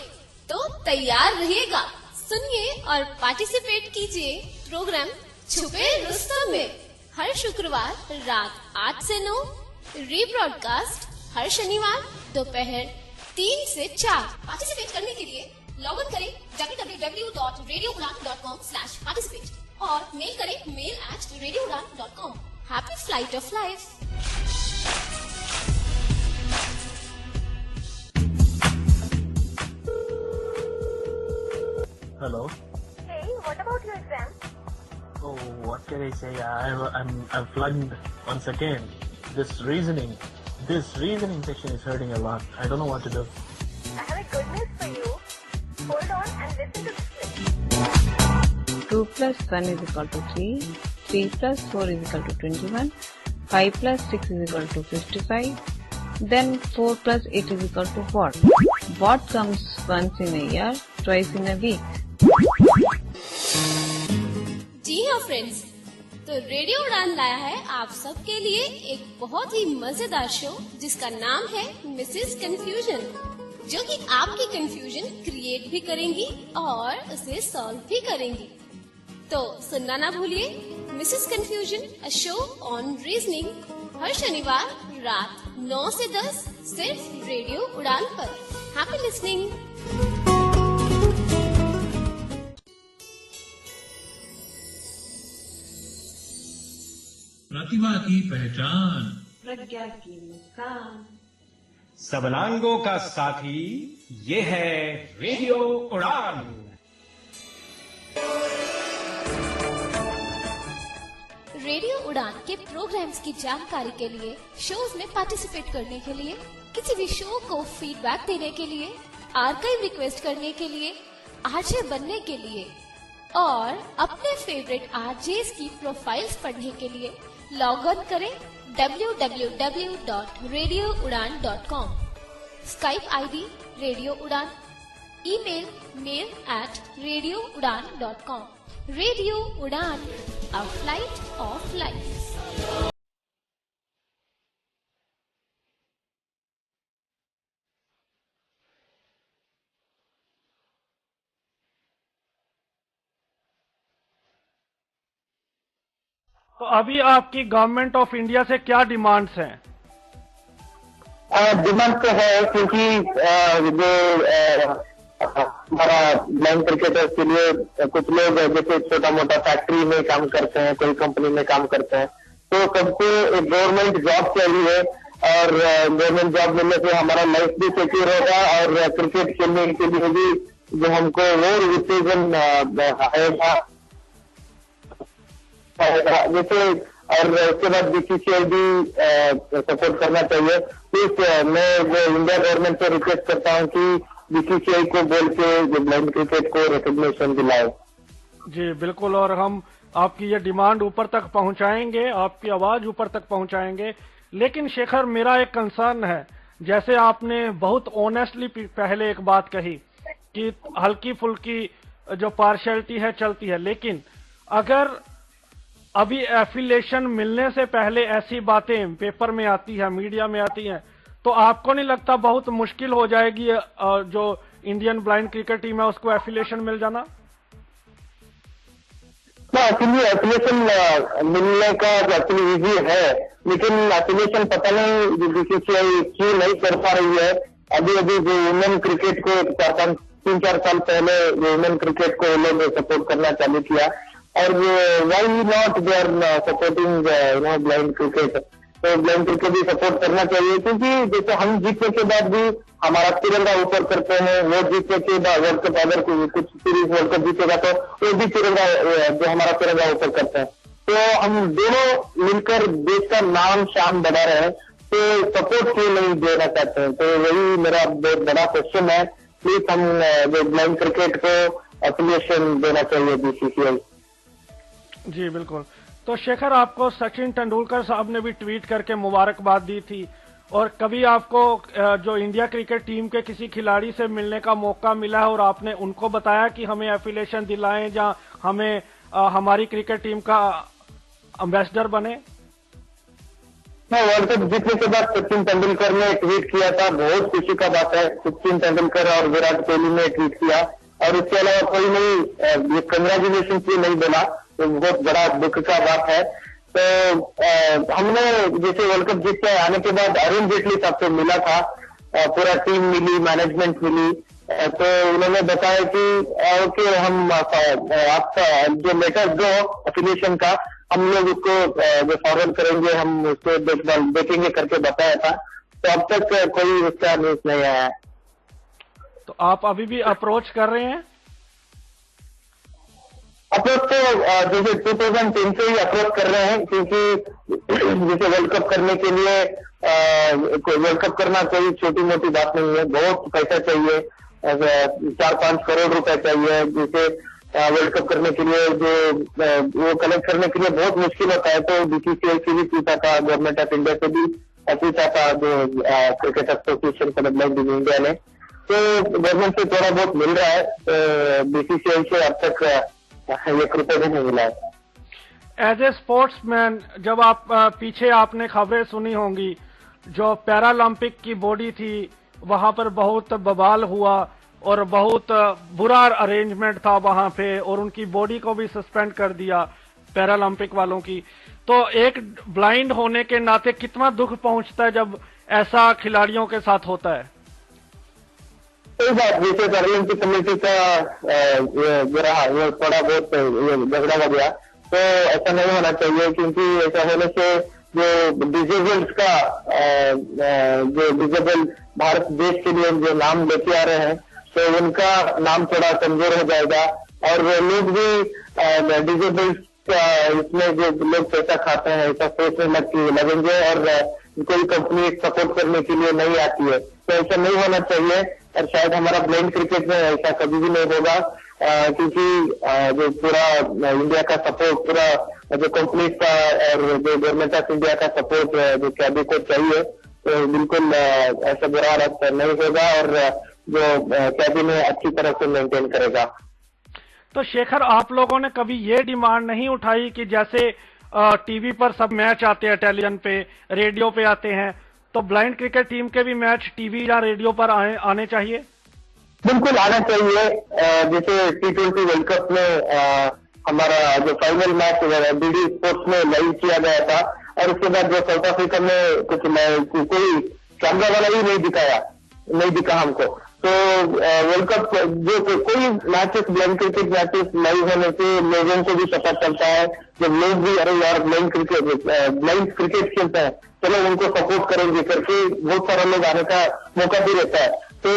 S13: तो तैयार रहिएगा, सुनिए और पार्टिसिपेट कीजिए प्रोग्राम छुपे रुस्तम में हर शुक्रवार रात 8 से 9, रीब्रॉडकास्ट हर शनिवार दोपहर 3 से 4। पार्टिसिपेट करने के लिए लॉग इन करें www.radioudan.com/participate और मेल करें mail@radioudan.com। Happy flight of life.
S14: Hello.
S15: Hey, what about your exam?
S14: Oh, what can I say? I'm flunked once again. This reasoning section is hurting a lot. I don't know what to do.
S15: I have a good news for you. Hold on and listen to this clip.
S16: 2 plus 1 is equal to 3. 3 plus 4 is equal to 21. 5 plus 6 is equal to 55. Then 4 plus 8 is equal to what? What comes once in a year, twice in a week?
S13: जी हाँ friends, तो radio उड़ान लाया है आप सबके लिए एक बहुत ही मजेदार शो जिसका नाम है मिसेस कंफ्यूजन, जो कि आपकी कंफ्यूजन क्रिएट भी करेंगी और उसे सॉल्व भी करेंगी। तो सुनना ना भूलिए Mrs confusion, a show on reasoning, हर शनिवार रात 9 से 10 सिर्फ रेडियो उड़ान पर। Happy listening.
S17: प्रतिभा की पहचान,
S16: प्रज्ञा की मुस्कान,
S3: सबलांगों का साथी, ये है रेडियो उड़ान।
S13: रेडियो उड़ान के प्रोग्राम्स की जानकारी के लिए, शोज में पार्टिसिपेट करने के लिए, किसी भी शो को फीडबैक देने के लिए, आर्काइव रिक्वेस्ट करने के लिए, आरजे बनने के लिए और अपने फेवरेट आरजेस की प्रोफाइल्स पढ़ने के लिए लॉग ऑन करें www.radioudan.com। स्काइप आईडी रेडियो उड़ान, ईमेल mail@radioudan.com। रेडियो उड़ान, अ फ्लाइट ऑफ लाइफ।
S1: तो अभी आपकी गवर्नमेंट ऑफ इंडिया से क्या डिमांड्स हैं?
S7: डिमांड तो है, क्योंकि जो हमारा ब्लाइंड क्रिकेटर्स के लिए कुछ लोग जैसे छोटा मोटा फैक्ट्री में काम करते हैं, कोई कंपनी में काम करते हैं, तो सबको एक गवर्नमेंट जॉब चाहिए और गवर्नमेंट जॉब मिलने से हमारा लाइफ भी सिक्योर होगा और क्रिकेट खेलने के लिए भी जो हमको और उत्तेजन आएगा जैसे, और उसके बाद बीसीसीआई भी सपोर्ट करना चाहिए। प्लीज मैं जो इंडिया गवर्नमेंट से रिक्वेस्ट करता हूँ कि बीसीसीआई को बोल के जो ब्लाइंड क्रिकेट को रिकॉग्निशन दिलाए।
S1: जी बिल्कुल, और हम आपकी ये डिमांड ऊपर तक पहुंचाएंगे, आपकी आवाज ऊपर तक पहुंचाएंगे। लेकिन शेखर, मेरा एक कंसर्न है, जैसे आपने बहुत ऑनेस्टली पहले एक बात कही कि हल्की फुल्की जो पार्शियलिटी है चलती है, लेकिन अगर अभी एफिलिएशन मिलने से पहले ऐसी बातें पेपर में आती है, मीडिया में आती हैं, तो आपको नहीं लगता बहुत मुश्किल हो जाएगी जो इंडियन ब्लाइंड क्रिकेट टीम है उसको एफिलिएशन मिल जाना?
S7: एक्चुअली एफिलिएशन मिलने का एक्चुअली इजी है, लेकिन एफिलिएशन पता नहीं बीसीसीआई क्यों नहीं कर पा रही है। अभी जो वुमेन क्रिकेट को 3-4 साल पहले वुमेन क्रिकेट को लोग सपोर्ट करना चालू किया, और why not they are supporting blind cricket. तो ब्लाइंड क्रिकेट भी सपोर्ट करना चाहिए, क्योंकि जैसे हम जीतने के बाद भी हमारा तिरंगा ऊपर करते हैं, वो जीतने के बाद वर्ल्ड कप अगर कुछ सीरीज वर्ल्ड कप जीतेगा तो वो भी तिरंगा जो हमारा तिरंगा ऊपर करते हैं। तो हम दोनों मिलकर देश का नाम शान बढ़ा रहे हैं, तो सपोर्ट क्यों नहीं देना चाहते हैं? तो वही मेरा बहुत बड़ा क्वेश्चन है। प्लीज हम जो ब्लाइंड क्रिकेट को एफिलिएशन देना चाहिए बीसीसीआई।
S1: जी बिल्कुल। तो शेखर, आपको सचिन तेंदुलकर साहब ने भी ट्वीट करके मुबारकबाद दी थी, और कभी आपको जो इंडिया क्रिकेट टीम के किसी खिलाड़ी से मिलने का मौका मिला है और आपने उनको बताया कि हमें एफिलिएशन दिलाएं या हमें हमारी क्रिकेट टीम का एम्बेसडर बने?
S7: वर्ल्ड कप जीतने के बाद सचिन तेंदुलकर ने ट्वीट किया था, बहुत खुशी का बात है। सचिन तेंदुलकर और विराट कोहली ने ट्वीट किया, और इसके अलावा कोई नहीं कंग्रेचुलेशन भी नहीं बोला, तो बहुत बड़ा दुख का बात है। तो हमने जैसे वर्ल्ड कप जीत के आने के बाद अरुण जेटली साहब से मिला था, पूरा टीम मिली, मैनेजमेंट मिली, तो उन्होंने बताया कि ओके हम आपका जो लेटर दो एफिलिएशन का, हम लोग उसको जो फॉरवर्ड करेंगे, हम उसको देखेंगे करके बताया था। तो अब तक कोई उसका न्यूज नहीं आया है।
S1: तो आप अभी भी अप्रोच कर रहे हैं?
S7: अप्रोच तो जैसे 2010 से ही अप्रोच कर रहे हैं, क्योंकि जैसे वर्ल्ड कप करने के लिए वर्ल्ड कप करना कोई छोटी मोटी बात नहीं है, बहुत पैसा चाहिए, 4-5 करोड़ रुपए चाहिए। जैसे वर्ल्ड कप करने के लिए जो वो कलेक्ट करने के लिए बहुत मुश्किल होता है। तो बीसीसीआई से भी पूछा था, गवर्नमेंट ऑफ इंडिया से भी पूछा था, जो cricket association for blind in India ने, तो गवर्नमेंट से थोड़ा बहुत मिल रहा है। तो बीसीसीआई से अब तक ये रुपये भी नहीं मिला है।
S1: एज ए स्पोर्ट्समैन, जब आप पीछे आपने खबरें सुनी होंगी, जो पैरालंपिक की बॉडी थी वहां पर बहुत बवाल हुआ और बहुत बुरा अरेंजमेंट था वहां पे, और उनकी बॉडी को भी सस्पेंड कर दिया पैरालंपिक वालों की। तो एक ब्लाइंड होने के नाते कितना दुख पहुंचता है जब ऐसा खिलाड़ियों के साथ होता है?
S7: कोई बात, जैसे पैरालंपिक कमेटी का थोड़ा बहुत झगड़ा हो गया, तो ऐसा नहीं होना चाहिए, क्योंकि ऐसा होने से जो डिजेबल्स का जो डिजेबल भारत देश के लिए जो नाम लेके आ रहे हैं, तो उनका नाम थोड़ा कमजोर हो जाएगा, और लोग भी डिजेबल्स इसमें जो लोग पैसा खाते हैं ऐसा सोचने लगेंगे, और कोई कंपनी सपोर्ट करने के लिए नहीं आती है। तो ऐसा नहीं होना चाहिए, और शायद हमारा ब्लाइंड क्रिकेट में ऐसा कभी भी नहीं होगा, क्योंकि जो पूरा इंडिया का सपोर्ट, पूरा जो कंपनीज का और जो गवर्नमेंट ऑफ इंडिया का सपोर्ट जो कैबी को चाहिए, तो बिल्कुल ऐसा बुरा हालत नहीं होगा, और जो कैबी में अच्छी तरह से मेंटेन करेगा।
S1: तो शेखर, आप लोगों ने कभी ये डिमांड नहीं उठाई कि जैसे टीवी पर सब मैच आते हैं, टेलीविजन पे, रेडियो पे आते हैं, तो ब्लाइंड क्रिकेट टीम के भी मैच टीवी या रेडियो पर आने चाहिए?
S7: बिल्कुल आना चाहिए। जैसे T20 वर्ल्ड कप में हमारा जो फाइनल मैच डीडी स्पोर्ट्स में लाइव किया गया था, और उसके बाद जो साउथ अफ्रीका में कोई कैमरा वाला ही नहीं दिखा हमको। तो वर्ल्ड कप जो कोई matches blind cricket matches live होने से लोगों को भी पता चलता है, जब लोग भी अरे यार ब्लाइंड क्रिकेट खेलता है, चलो उनको सपोर्ट करेंगे करके बहुत सारे लोग आने का मौका भी रहता है। तो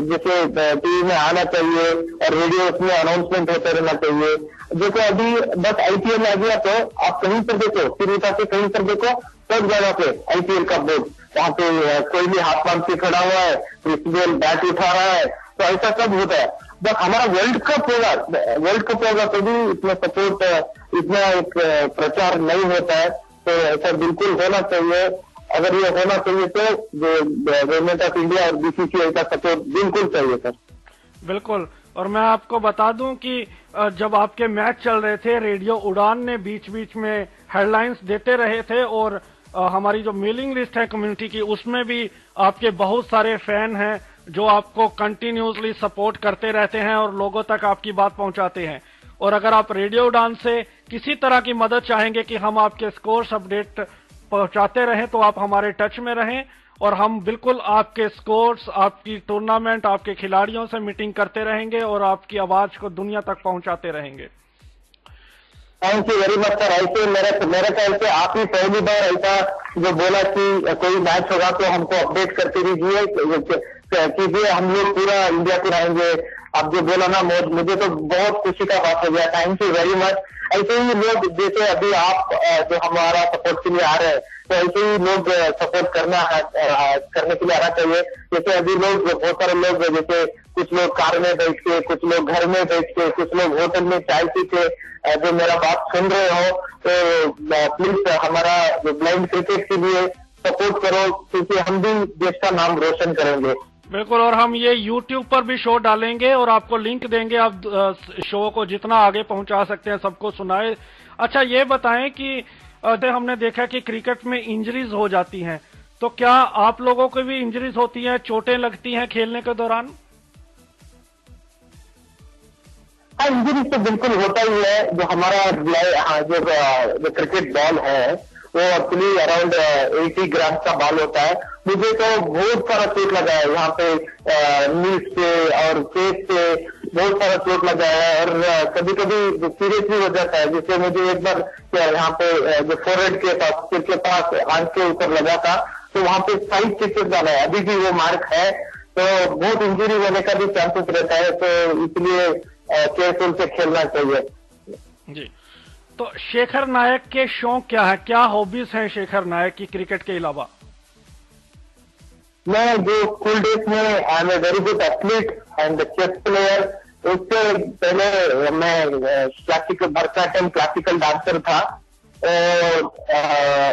S7: जैसे टीवी में आना चाहिए और रेडियो में अनाउंसमेंट होते रहना चाहिए। जैसे अभी बस आईपीएल आ गया तो आप कहीं पर देखो, तिरुपति से कहीं पर देखो, सब जगह पे आईपीएल का बोर्ड, वहाँ पे कोई भी हाथ बांध के खड़ा हुआ है, इसमें बैट उठा रहा है, तो ऐसा सब होता है। बस हमारा वर्ल्ड कप होगा तो भी इतना सपोर्ट, इतना एक प्रचार नहीं होता है। तो ऐसा बिल्कुल होना चाहिए। अगर ये होना चाहिए तो गवर्नमेंट ऑफ इंडिया और बीसीसीआई का सपोर्ट बिल्कुल चाहिए सर।
S1: बिल्कुल। और मैं आपको बता दूं कि जब आपके मैच चल रहे थे, रेडियो उड़ान ने बीच बीच में हेडलाइंस देते रहे थे, और हमारी जो मेलिंग लिस्ट है कम्युनिटी की, उसमें भी आपके बहुत सारे फैन हैं जो आपको कंटिन्यूसली सपोर्ट करते रहते हैं और लोगों तक आपकी बात पहुंचाते हैं। और अगर आप रेडियो उड़ान से किसी तरह की मदद चाहेंगे कि हम आपके स्कोर्स अपडेट पहुंचाते रहें, तो आप हमारे टच में रहें और हम बिल्कुल आपके स्कोर्स, आपकी टूर्नामेंट, आपके खिलाड़ियों से मीटिंग करते रहेंगे और आपकी आवाज को दुनिया तक पहुंचाते रहेंगे।
S7: Thank you very much sir. ऐसे मेरे ख्याल से आप ही पहली बार ऐसा जो बोला कि कोई मैच होगा तो हमको अपडेट करते रहिए, कीजिए, हम लोग पूरा इंडिया को रहेंगे। आप जो बोला ना, मुझे तो बहुत खुशी का बात हो गया। Thank you very much. ऐसे ही लोग, जैसे अभी आप जो हमारा सपोर्ट के लिए आ रहे हैं, तो ऐसे ही लोग सपोर्ट करने के लिए आना चाहिए। जैसे अभी लोग, बहुत सारे लोग, जैसे कुछ लोग कार में बैठ के, कुछ लोग घर में बैठ के, कुछ लोग होटल में चाय पी के जो मेरा बात सुन रहे हो, तो प्लीज हमारा जो ब्लाइंड क्रिकेट के लिए सपोर्ट करो, क्योंकि हम भी देश का नाम रोशन करेंगे।
S1: बिल्कुल। और हम ये YouTube पर भी शो डालेंगे और आपको लिंक देंगे, आप शो को जितना आगे पहुंचा सकते हैं सबको सुनाए। अच्छा, ये बताएं कि हमने देखा कि क्रिकेट में इंजरीज हो जाती हैं, तो क्या आप लोगों को भी इंजरीज होती हैं, चोटें लगती हैं खेलने के दौरान?
S7: हाँ, इंजरीज तो बिल्कुल होता ही है। जो हमारा जो क्रिकेट बॉल है वो एक्चुअली अराउंड 80 ग्राम का बॉल होता है। मुझे तो बहुत सारा चोट लगा है यहाँ पे, नीज से और फेस से बहुत सारा चोट लगा है, और कभी कभी सीरियस भी हो जाता है। जैसे मुझे एक बार यहाँ पे जो फोरहेड के पास, सिर के पास, आंख के ऊपर लगा था, तो वहाँ पे 5 स्टिचेस डाला है, अभी भी वो मार्क है। तो बहुत इंजरी होने का भी चांसेस रहता है, तो इसलिए केयरफुल से खेलना चाहिए
S1: जी। तो शेखर नायक के शौक क्या है, क्या हॉबीज हैं शेखर नायक की क्रिकेट के अलावा?
S7: मैं जो स्कूल डेज में I am a very good athlete and chess player. उससे पहले मैं क्लासिकल भरतनाट्यम क्लासिकल डांसर था,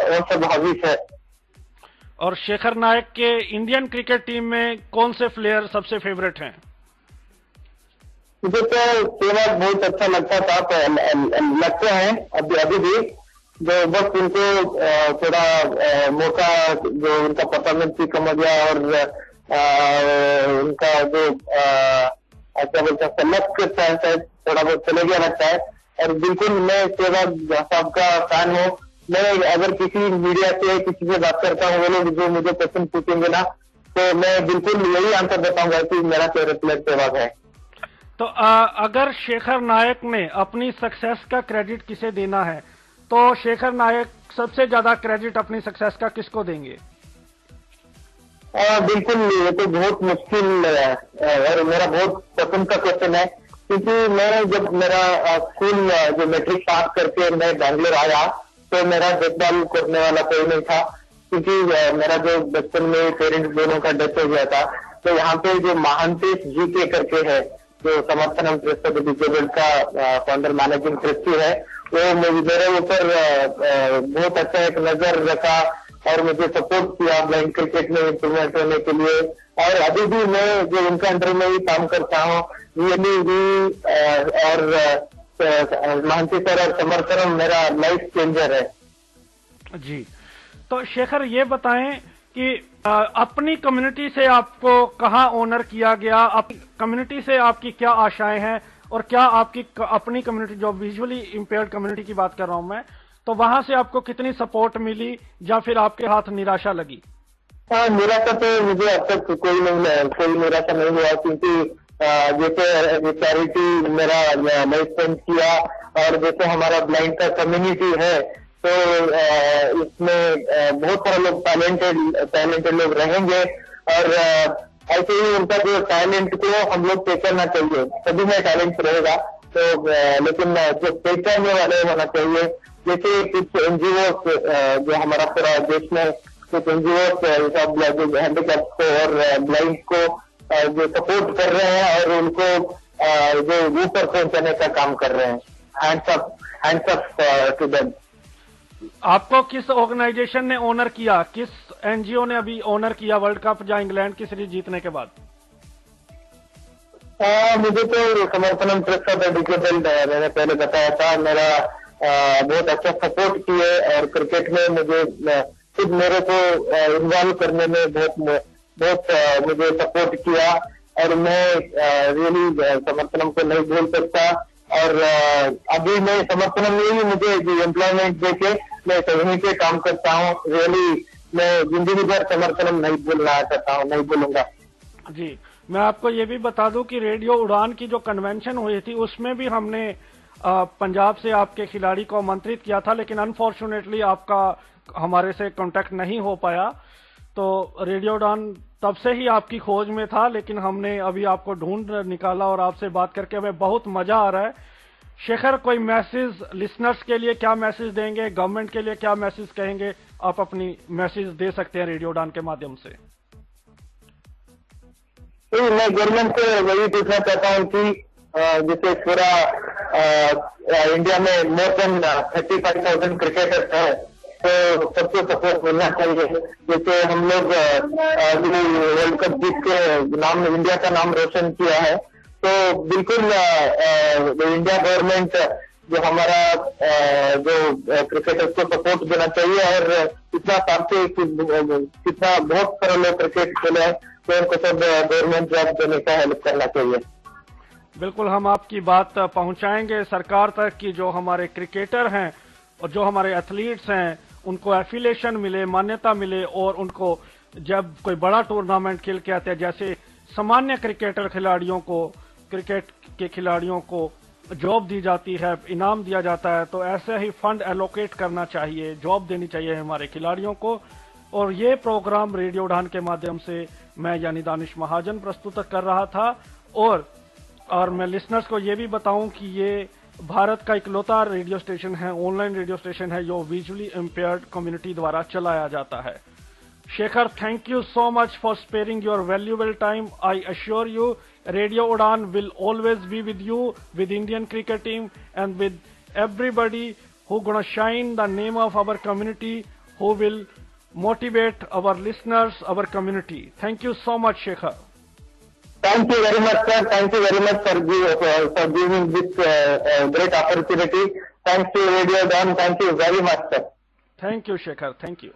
S7: और सब हॉबीज है।
S1: और शेखर नायक के इंडियन क्रिकेट टीम में कौन से प्लेयर सबसे फेवरेट हैं?
S7: मुझे तो सहवाग बहुत अच्छा लगता था, लगते हैं अभी भी। जो बस उनको थोड़ा मौका, जो उनका परफॉर्मेंस भी कम हो गया, और उनका जो क्या बोलते हैं लक है, थोड़ा बहुत चले गया लगता है। और बिल्कुल मैं सहवाग साहब का फैन हूँ। मैं अगर किसी मीडिया से किसी से बात करता हूँ, वो लोग जो मुझे क्वेश्चन पूछेंगे ना, तो मैं बिल्कुल यही आंसर बताऊंगा कि मेरा फेवरेट प्लेयर सहवाग है।
S1: तो अगर शेखर नायक ने अपनी सक्सेस का क्रेडिट किसे देना है, तो शेखर नायक सबसे ज्यादा क्रेडिट अपनी सक्सेस का किसको देंगे?
S7: बिल्कुल, ये तो बहुत मुश्किल है और मेरा बहुत पसंद का क्वेश्चन है, क्योंकि मैं जब मेरा स्कूल जो मैट्रिक पास करके मैं बैंगलोर आया, तो मेरा देखभाल करने वाला कोई नहीं था, क्योंकि मेरा जो बचपन में पेरेंट्स दोनों का डेथ हो गया था। तो यहाँ पे जो महांतेश जी के करके है, जो समर्थन ट्रस्ट ऑफ डिसेबल्ड का फाउंडर मैनेजिंग ट्रस्टी है, वो मेरे ऊपर बहुत अच्छा एक नजर रखा और मुझे सपोर्ट किया ब्लाइंड क्रिकेट में इम्प्रूवमेंट होने के लिए। और अभी भी मैं जो उनके अंडर में ही काम करता हूँ, रियली भी, और महंती सर और समर्थन मेरा लाइफ चेंजर है
S1: जी। तो शेखर, ये बताएं कि अपनी कम्युनिटी से आपको कहाँ ऑनर किया गया, कम्युनिटी से आपकी क्या आशाएं हैं, और क्या आपकी अपनी कम्युनिटी, जो विजुअली इम्पेयर्ड कम्युनिटी की बात कर रहा हूं मैं, तो वहां से आपको कितनी सपोर्ट मिली या फिर आपके हाथ निराशा लगी?
S7: हाँ, निराशा तो मुझे अब तक कोई निराशा नहीं हुआ, क्योंकि जैसे चैरिटी मेरा लाइफ स्पेंड किया और जैसे हमारा ब्लाइंड का कम्युनिटी है, तो इसमें बहुत सारे लोग टैलेंटेड लोग रहेंगे और ऐसे ही उनका जो टैलेंट को हम लोग पहचानना चाहिए। सभी में टैलेंट रहेगा, तो लेकिन जो पहचानने वाले होना चाहिए। जैसे कुछ एनजीओ जो हमारा पूरा देश में कुछ एनजीओ सब जो हैंडीकैप को और ब्लाइंड को जो सपोर्ट कर रहे हैं और उनको जो ऊपर पहुंचाने का काम कर रहे हैं। Hands up to them.
S1: आपको किस ऑर्गेनाइजेशन ने ऑनर किया, किस एनजीओ ने अभी ऑनर किया वर्ल्ड कप या इंग्लैंड की सीरीज जीतने के बाद?
S7: मुझे तो समर्थनम ट्रस्ट ऑफ एजुकेशन मैंने पहले बताया था, मेरा बहुत अच्छा सपोर्ट किए और क्रिकेट में मुझे खुद मेरे को इन्वॉल्व करने में बहुत मुझे सपोर्ट किया और मैं रियली समर्थनम को नहीं भूल सकता। और अभी मैं समर्थनम में ही मुझे जो एम्प्लॉयमेंट देके मैं वहीं पे काम करता हूँ। रियली मैं जिंदगी भर समर्थनम नहीं भूलना चाहता हूँ, नहीं भूलूंगा।
S1: जी, मैं आपको ये भी बता दूं कि रेडियो उड़ान की जो कन्वेंशन हुई थी उसमें भी हमने पंजाब से आपके खिलाड़ी को आमंत्रित किया था, लेकिन अनफॉर्चुनेटली आपका हमारे से कांटेक्ट नहीं हो पाया। तो रेडियो उड़ान तब से ही आपकी खोज में था, लेकिन हमने अभी आपको ढूंढ निकाला और आपसे बात करके हमें बहुत मजा आ रहा है। शेखर, कोई मैसेज लिसनर्स के लिए क्या मैसेज देंगे, गवर्नमेंट के लिए क्या मैसेज कहेंगे? आप अपनी मैसेज दे सकते हैं रेडियो उड़ान के माध्यम से।
S7: मैं गवर्नमेंट से वही पूछना चाहता हूँ कि जैसे पूरा इंडिया में मोर देन 35,000 क्रिकेटर्स है, तो सबको सपोर्ट मिलना चाहिए। जैसे हम लोग वर्ल्ड कप जीत के नाम इंडिया का नाम रोशन किया है, तो बिल्कुल इंडिया गवर्नमेंट जो हमारा जो क्रिकेटर्स को सपोर्ट देना चाहिए। और इतना साल से कितना बहुत सारे लोग क्रिकेट खेले हैं, तो उनको सब गवर्नमेंट जॉब देने का हेल्प करना चाहिए।
S1: बिल्कुल, हम आपकी बात पहुंचाएंगे सरकार तक कि जो हमारे क्रिकेटर हैं और जो हमारे एथलीट्स हैं उनको एफिलिएशन मिले, मान्यता मिले और उनको जब कोई बड़ा टूर्नामेंट खेल के आते हैं, जैसे सामान्य क्रिकेट के खिलाड़ियों को जॉब दी जाती है, इनाम दिया जाता है, तो ऐसे ही फंड एलोकेट करना चाहिए, जॉब देनी चाहिए हमारे खिलाड़ियों को। और ये प्रोग्राम रेडियो उड़ान के माध्यम से मैं यानी दानिश महाजन प्रस्तुत कर रहा था। और मैं लिसनर्स को ये भी बताऊं कि ये भारत का इकलौता रेडियो स्टेशन है, ऑनलाइन रेडियो स्टेशन है, जो विजुअली इम्पेयर्ड कम्युनिटी द्वारा चलाया जाता है। Shekhar, thank you so much for sparing your valuable time. I assure you, Radio Udan will always be with you, with Indian cricket team, and with everybody who gonna shine the name of our community, who will motivate our listeners, our community. Thank you so much, Shekhar.
S7: Thank you very much, sir. Thank you very much for giving this great opportunity. Thanks to Radio Udan. Thank you very much, sir.
S1: Thank you, Shekhar. Thank you.